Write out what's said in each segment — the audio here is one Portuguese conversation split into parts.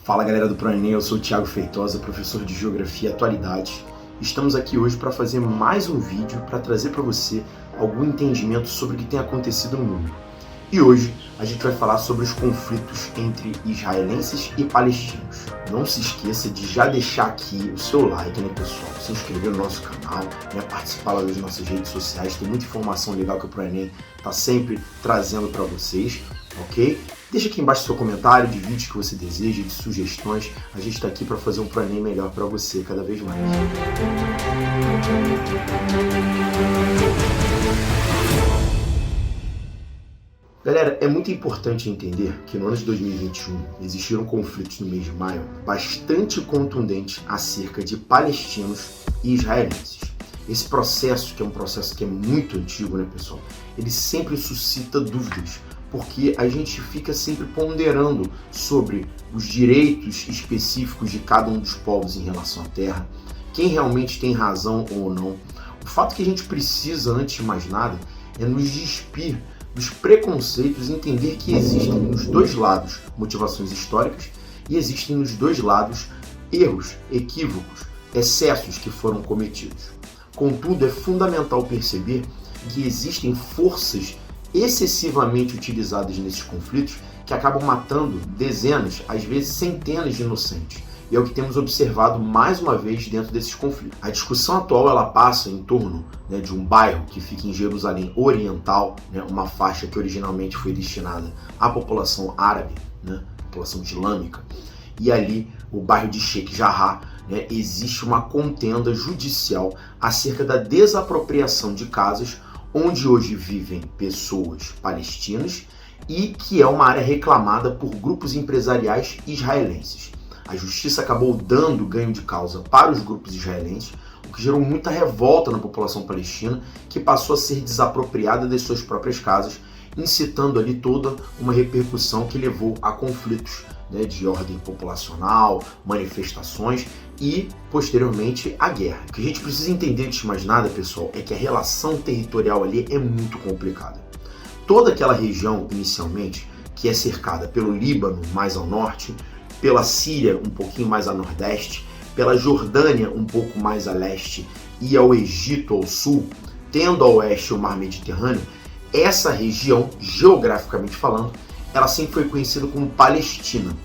Fala galera do ProEnem, eu sou o Thiago Feitosa, professor de Geografia e Atualidades. Estamos aqui hoje para fazer mais um vídeo para trazer para você algum entendimento sobre o que tem acontecido no mundo. E hoje a gente vai falar sobre os conflitos entre israelenses e palestinos. Não se esqueça de já deixar aqui o seu like, né pessoal? Se inscrever no nosso canal, né? Participar lá das nossas redes sociais, tem muita informação legal que o ProEnem está sempre trazendo para vocês, ok? Deixa aqui embaixo seu comentário de vídeos que você deseja, de sugestões. A gente está aqui para fazer um ProEnem melhor para você cada vez mais. Galera, é muito importante entender que no ano de 2021 existiram conflitos no mês de maio bastante contundentes acerca de palestinos e israelenses. Esse processo, que é um processo que é muito antigo, né pessoal, ele sempre suscita dúvidas, porque a gente fica sempre ponderando sobre os direitos específicos de cada um dos povos em relação à terra, quem realmente tem razão ou não. O fato que a gente precisa, antes de mais nada, é nos despir dos preconceitos e entender que existem nos dois lados motivações históricas e existem nos dois lados erros, equívocos, excessos que foram cometidos. Contudo, é fundamental perceber que existem forças excessivamente utilizadas nesses conflitos que acabam matando dezenas, às vezes centenas de inocentes. E é o que temos observado mais uma vez dentro desses conflitos. A discussão atual ela passa em torno de um bairro que fica em Jerusalém Oriental, uma faixa que originalmente foi destinada à população árabe, população islâmica, e ali o bairro de Sheikh Jarrah, existe uma contenda judicial acerca da desapropriação de casas onde hoje vivem pessoas palestinas e que é uma área reclamada por grupos empresariais israelenses. A justiça acabou dando ganho de causa para os grupos israelenses, o que gerou muita revolta na população palestina, que passou a ser desapropriada das suas próprias casas, incitando ali toda uma repercussão que levou a conflitos de ordem populacional, manifestações e, posteriormente, a guerra. O que a gente precisa entender, antes de mais nada, pessoal, é que a relação territorial ali é muito complicada. Toda aquela região, inicialmente, que é cercada pelo Líbano, mais ao norte, pela Síria, um pouquinho mais a nordeste, pela Jordânia, um pouco mais a leste, e ao Egito, ao sul, tendo ao oeste o Mar Mediterrâneo, essa região, geograficamente falando, ela sempre foi conhecida como Palestina.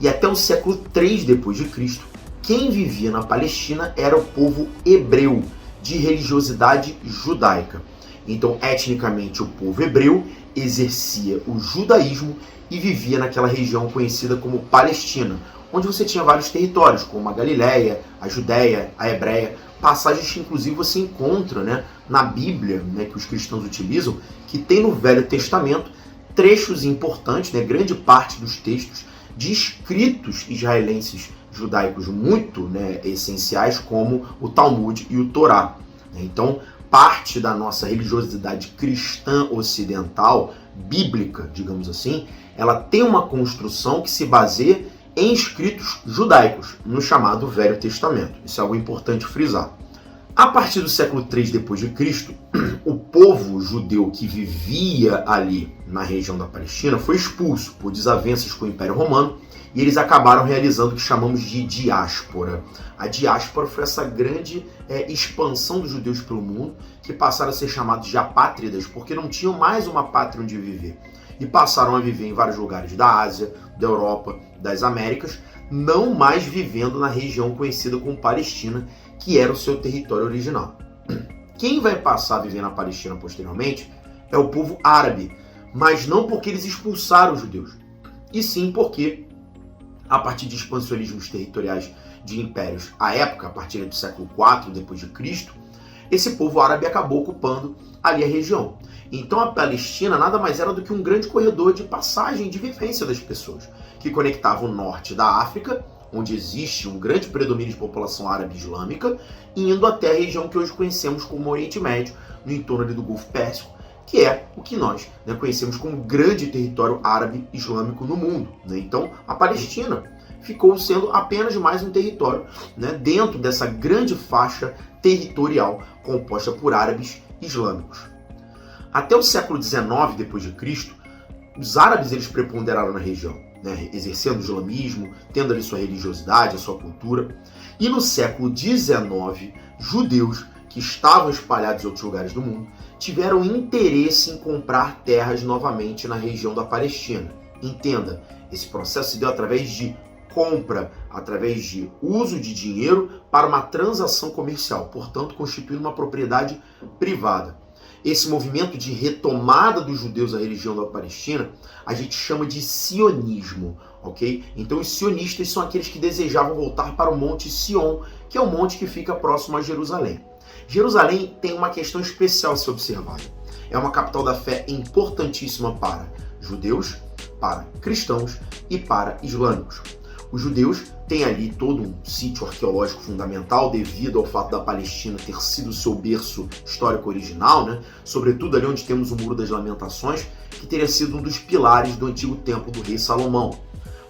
E até o século III d.C., quem vivia na Palestina era o povo hebreu, de religiosidade judaica. Então, etnicamente, o povo hebreu exercia o judaísmo e vivia naquela região conhecida como Palestina, onde você tinha vários territórios, como a Galileia, a Judéia, a Hebreia, passagens que inclusive você encontra na Bíblia, que os cristãos utilizam, que tem no Velho Testamento trechos importantes, grande parte dos textos de escritos israelenses judaicos muito essenciais, como o Talmud e o Torá. Então, parte da nossa religiosidade cristã ocidental, bíblica, digamos assim, ela tem uma construção que se baseia em escritos judaicos, no chamado Velho Testamento. Isso é algo importante frisar. A partir do século III d.C., o povo judeu que vivia ali na região da Palestina foi expulso por desavenças com o Império Romano e eles acabaram realizando o que chamamos de diáspora. A diáspora foi essa grande expansão dos judeus pelo mundo, que passaram a ser chamados de apátridas porque não tinham mais uma pátria onde viver. E passaram a viver em vários lugares da Ásia, da Europa, das Américas, não mais vivendo na região conhecida como Palestina, que era o seu território original. Quem vai passar a viver na Palestina posteriormente é o povo árabe, mas não porque eles expulsaram os judeus, e sim porque, a partir de expansionismos territoriais de impérios à época, a partir do século IV d.C., esse povo árabe acabou ocupando ali a região. Então a Palestina nada mais era do que um grande corredor de passagem de vivência das pessoas, que conectava o norte da África, onde existe um grande predomínio de população árabe islâmica, indo até a região que hoje conhecemos como Oriente Médio, no entorno ali do Golfo Pérsico, que é o que nós conhecemos como grande território árabe islâmico no mundo. Então a Palestina ficou sendo apenas mais um território dentro dessa grande faixa territorial composta por árabes islâmicos. Até o século XIX d.C., os árabes eles preponderaram na região. né, exercendo o islamismo, tendo ali sua religiosidade, a sua cultura. E no século XIX, judeus que estavam espalhados em outros lugares do mundo tiveram interesse em comprar terras novamente na região da Palestina. Entenda, esse processo se deu através de compra, através de uso de dinheiro para uma transação comercial, portanto constituindo uma propriedade privada. Esse movimento de retomada dos judeus à religião da Palestina, a gente chama de sionismo, ok? Então os sionistas são aqueles que desejavam voltar para o Monte Sião, que é o monte que fica próximo a Jerusalém. Jerusalém tem uma questão especial a ser observada. É uma capital da fé importantíssima para judeus, para cristãos e para islâmicos. Os judeus têm ali todo um sítio arqueológico fundamental devido ao fato da Palestina ter sido seu berço histórico original, né? Sobretudo ali onde temos o Muro das Lamentações, que teria sido um dos pilares do antigo templo do rei Salomão.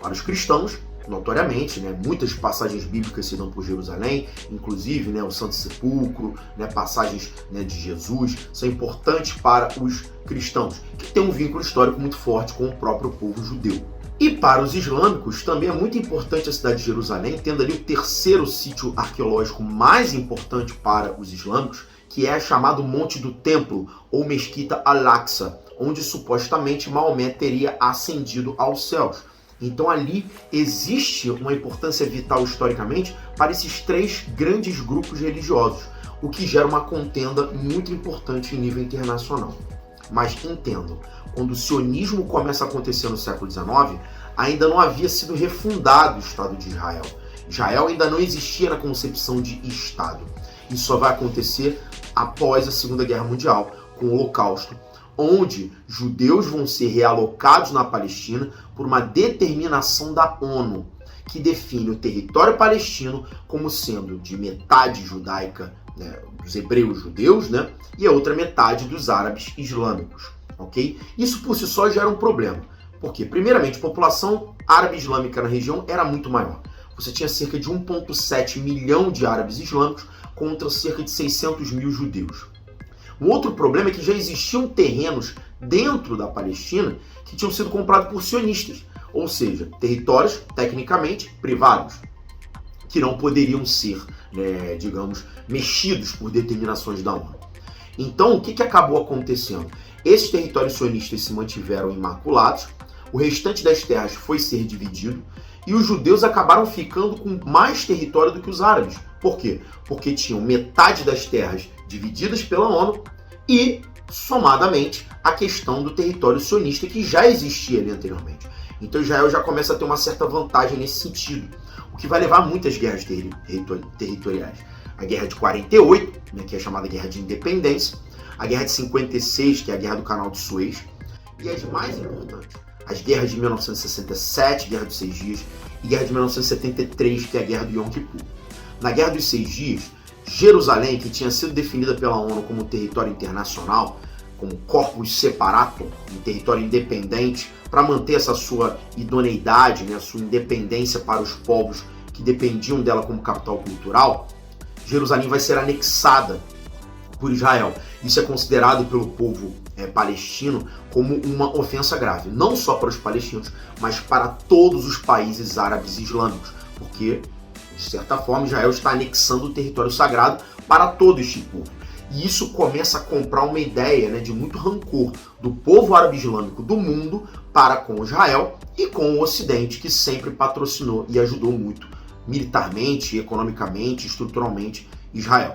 Para os cristãos, notoriamente, né, muitas passagens bíblicas se dão por Jerusalém, inclusive, né, o Santo Sepulcro, né, passagens, né, de Jesus, são importantes para os cristãos, que têm um vínculo histórico muito forte com o próprio povo judeu. E para os islâmicos também é muito importante a cidade de Jerusalém, tendo ali o terceiro sítio arqueológico mais importante para os islâmicos, que é chamado Monte do Templo, ou Mesquita Al-Aqsa, onde supostamente Maomé teria ascendido aos céus. Então ali existe uma importância vital historicamente para esses três grandes grupos religiosos, o que gera uma contenda muito importante em nível internacional. Mas entendam, quando o sionismo começa a acontecer no século XIX, ainda não havia sido refundado o Estado de Israel. Israel ainda não existia na concepção de Estado. Isso só vai acontecer após a Segunda Guerra Mundial, com o Holocausto, onde judeus vão ser realocados na Palestina por uma determinação da ONU, que define o território palestino como sendo de metade judaica, né, dos hebreus judeus, né, e a outra metade dos árabes islâmicos. Okay? Isso por si só já era um problema, porque, primeiramente, a população árabe islâmica na região era muito maior. Você tinha cerca de 1,7 milhão de árabes islâmicos contra cerca de 600 mil judeus. Um outro problema é que já existiam terrenos dentro da Palestina que tinham sido comprados por sionistas, ou seja, territórios tecnicamente privados, que não poderiam ser, né, digamos, mexidos por determinações da ONU. Então, o que acabou acontecendo? Esses territórios sionistas se mantiveram imaculados, o restante das terras foi ser dividido e os judeus acabaram ficando com mais território do que os árabes. Por quê? Porque tinham metade das terras divididas pela ONU e, somadamente, a questão do território sionista que já existia ali anteriormente. Então Israel já começa a ter uma certa vantagem nesse sentido, o que vai levar a muitas guerras territoriais. A Guerra de 48, né, que é chamada Guerra de Independência, a Guerra de 56, que é a Guerra do Canal de Suez, e as mais importantes, as guerras de 1967, Guerra dos 6 Dias, e Guerra de 1973, que é a Guerra do Yom Kippur. Na Guerra dos 6 Dias, Jerusalém, que tinha sido definida pela ONU como território internacional, como corpus separatum, um território independente, para manter essa sua idoneidade, né, a sua independência para os povos que dependiam dela como capital cultural, Jerusalém vai ser anexada por Israel. Isso é considerado pelo povo palestino como uma ofensa grave, não só para os palestinos, mas para todos os países árabes e islâmicos, porque, de certa forma, Israel está anexando o território sagrado para todo este povo. E isso começa a comprar uma ideia, né, de muito rancor do povo árabe islâmico do mundo para com Israel e com o Ocidente, que sempre patrocinou e ajudou muito militarmente, economicamente, estruturalmente Israel.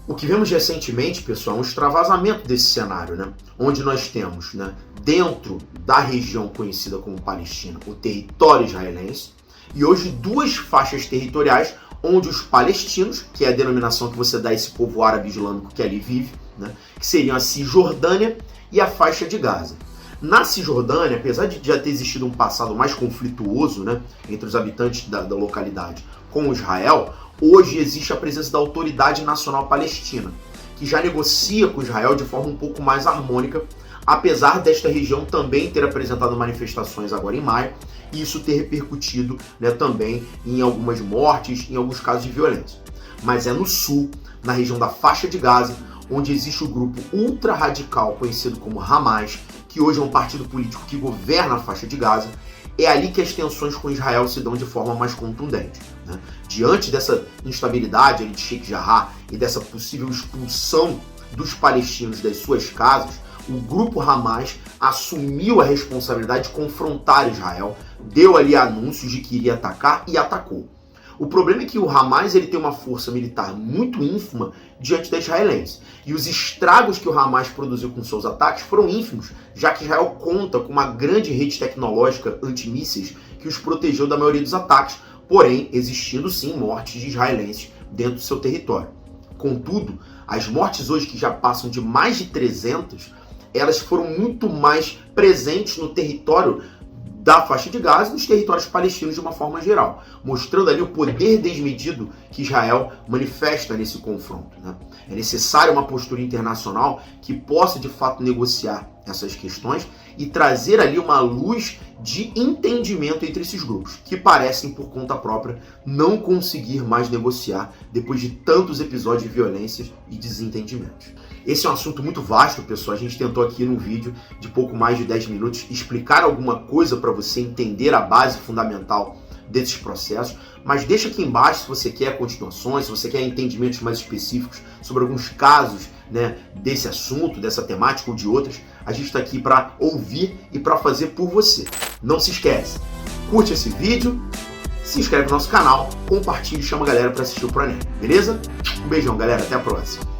O que vemos recentemente, pessoal, é um extravasamento desse cenário, né? Onde nós temos, né, dentro da região conhecida como Palestina, o território israelense, e hoje duas faixas territoriais onde os palestinos, que é a denominação que você dá a esse povo árabe islâmico que ali vive, né, que seriam a Cisjordânia e a faixa de Gaza. Na Cisjordânia, apesar de já ter existido um passado mais conflituoso, né, entre os habitantes da localidade com Israel, hoje existe a presença da Autoridade Nacional Palestina, que já negocia com Israel de forma um pouco mais harmônica, apesar desta região também ter apresentado manifestações agora em maio, e isso ter repercutido, né, também em algumas mortes, em alguns casos de violência. Mas é no sul, na região da faixa de Gaza, onde existe o grupo ultra-radical conhecido como Hamas, que hoje é um partido político que governa a faixa de Gaza, é ali que as tensões com Israel se dão de forma mais contundente, né? Diante dessa instabilidade ali de Sheikh Jarrah e dessa possível expulsão dos palestinos das suas casas, o grupo Hamas assumiu a responsabilidade de confrontar Israel, deu ali anúncios de que iria atacar e atacou. O problema é que o Hamas ele tem uma força militar muito ínfima diante da israelense. E os estragos que o Hamas produziu com seus ataques foram ínfimos, já que Israel conta com uma grande rede tecnológica antimísseis que os protegeu da maioria dos ataques, porém existindo sim mortes de israelenses dentro do seu território. Contudo, as mortes hoje que já passam de mais de 300, elas foram muito mais presentes no território da faixa de Gaza e nos territórios palestinos de uma forma geral, mostrando ali o poder desmedido que Israel manifesta nesse confronto, né? É necessária uma postura internacional que possa de fato negociar essas questões e trazer ali uma luz de entendimento entre esses grupos, que parecem por conta própria não conseguir mais negociar depois de tantos episódios de violência e desentendimentos. Esse é um assunto muito vasto, pessoal. A gente tentou aqui num vídeo de pouco mais de 10 minutos explicar alguma coisa para você entender a base fundamental desses processos, mas deixa aqui embaixo se você quer continuações, se você quer entendimentos mais específicos sobre alguns casos, né, desse assunto, dessa temática ou de outras. A gente está aqui para ouvir e para fazer por você. Não se esquece, curte esse vídeo, se inscreve no nosso canal, compartilhe e chama a galera para assistir o ProEnem, beleza? Um beijão, galera, até a próxima.